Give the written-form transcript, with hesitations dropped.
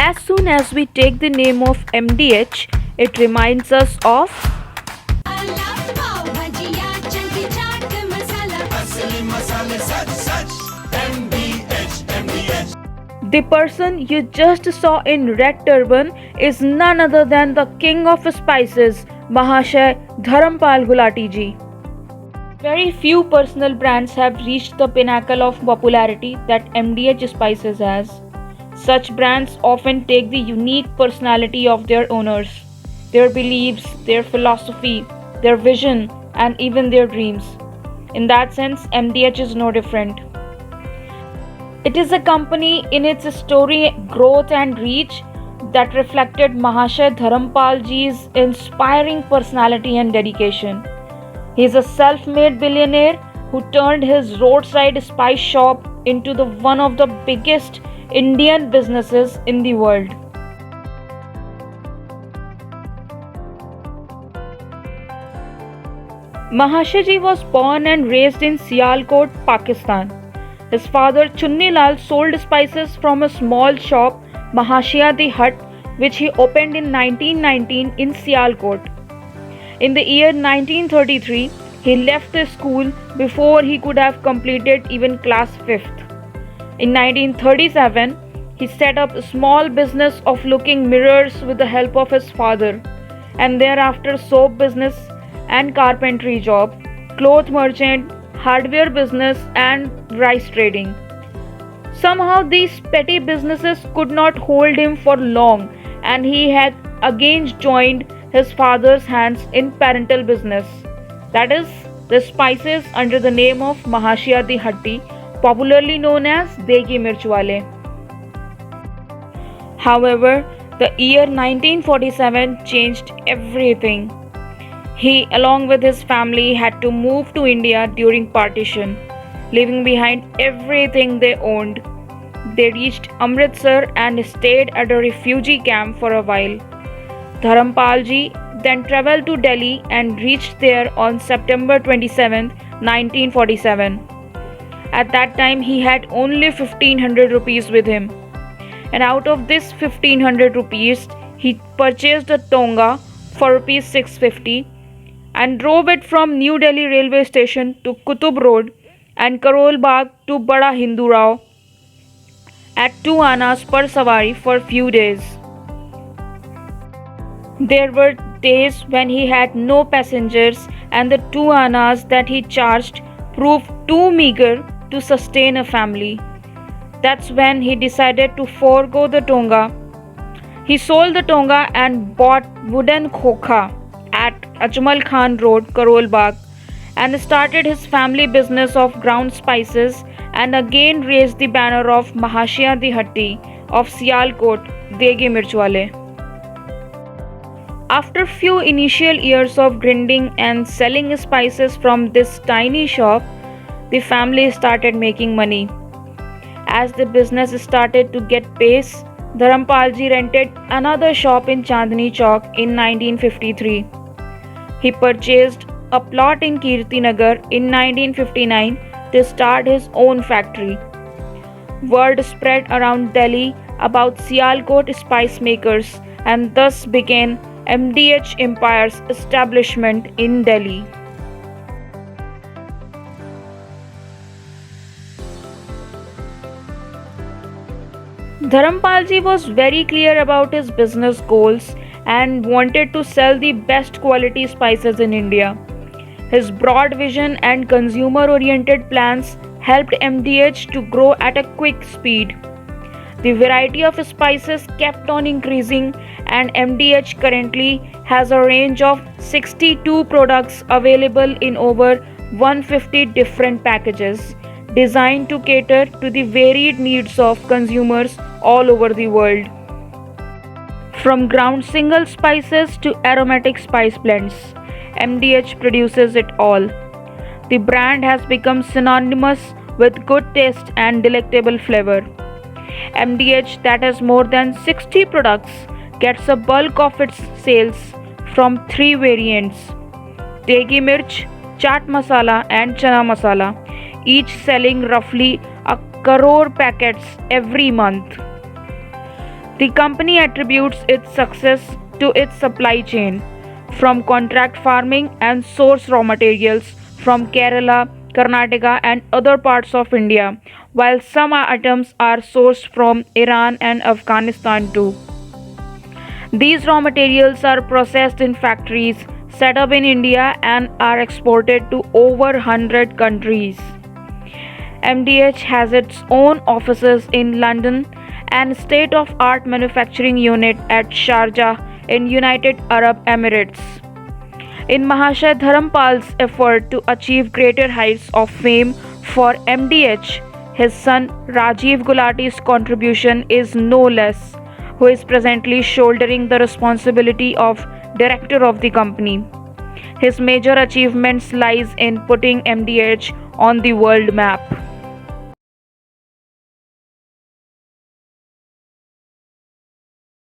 As soon as we take the name of MDH, it reminds us of the person you just saw in red turban is none other than the king of spices, Mahashay Dharampal Gulati ji. Very few personal brands have reached the pinnacle of popularity that MDH Spices has. Such brands often take the unique personality of their owners, their beliefs, their philosophy, their vision, and even their dreams. In that sense, MDH is no different. It is a company in its story, growth, and reach that reflected Mahashay Dharampal ji's inspiring personality and dedication. He is a self made billionaire who turned his roadside spice shop into one of the biggest Indian businesses in the world. Mahashay ji was born and raised in Sialkot, Pakistan. His father Chunni Lal sold spices from a small shop, Mahashya the Hut, which he opened in 1919 in Sialkot. In the year 1933, he left the school before he could have completed even class 5th. In 1937, he set up a small business of looking mirrors with the help of his father, and thereafter soap business and carpentry job, cloth merchant, hardware business, and rice trading. Somehow these petty businesses could not hold him for long, and he had again joined his father's hands in parental business, that is, the spices under the name of Mahashya the Hatti, popularly known as Degi Mirch Wale. However, the year 1947 changed everything. He, along with his family, had to move to India during partition, leaving behind everything they owned. They reached Amritsar and stayed at a refugee camp for a while. Dharampal ji then travelled to Delhi and reached there on September 27, 1947. At that time, he had only 1500 rupees with him. And out of this 1500 rupees, he purchased a Tonga for rupees 650 and drove it from New Delhi railway station to Qutub Road and Karol Bagh to Bada Hindu Rao at 2 annas per savari for few days. There were days when he had no passengers and the 2 annas that he charged proved too meager to sustain a family. That's when he decided to forego the Tonga. He sold the Tonga and bought wooden khokha at Ajmal Khan Road, Karol Bagh, and started his family business of ground spices and again raised the banner of Mahashya the Hatti of Sialkot, Degi Mirch Wale. After few initial years of grinding and selling spices from this tiny shop, the family started making money. As the business started to get pace, Dharampal ji rented another shop in Chandni Chowk in 1953. He purchased a plot in Kirtinagar in 1959 to start his own factory. Word spread around Delhi about Sialkot spice makers, and thus began MDH Empire's establishment in Delhi. Dharampal ji was very clear about his business goals and wanted to sell the best quality spices in India. His broad vision and consumer oriented plans helped MDH to grow at a quick speed. The variety of spices kept on increasing, and MDH currently has a range of 62 products available in over 150 different packages, designed to cater to the varied needs of consumers all over the world. From ground single spices to aromatic spice blends, MDH produces it all. The brand has become synonymous with good taste and delectable flavor. MDH, that has more than 60 products, gets a bulk of its sales from 3 variants: Degi Mirch, Chaat Masala, and Chana Masala, each selling roughly a crore packets every month. The company attributes its success to its supply chain, from contract farming and source raw materials from Kerala, Karnataka, and other parts of India, while some items are sourced from Iran and Afghanistan too. These raw materials are processed in factories set up in India and are exported to over 100 countries. MDH has its own offices in London and state-of-art manufacturing unit at Sharjah in United Arab Emirates. In Mahashay Dharampal's effort to achieve greater heights of fame for MDH, his son Rajiv Gulati's contribution is no less, who is presently shouldering the responsibility of director of the company. His major achievements lies in putting MDH on the world map.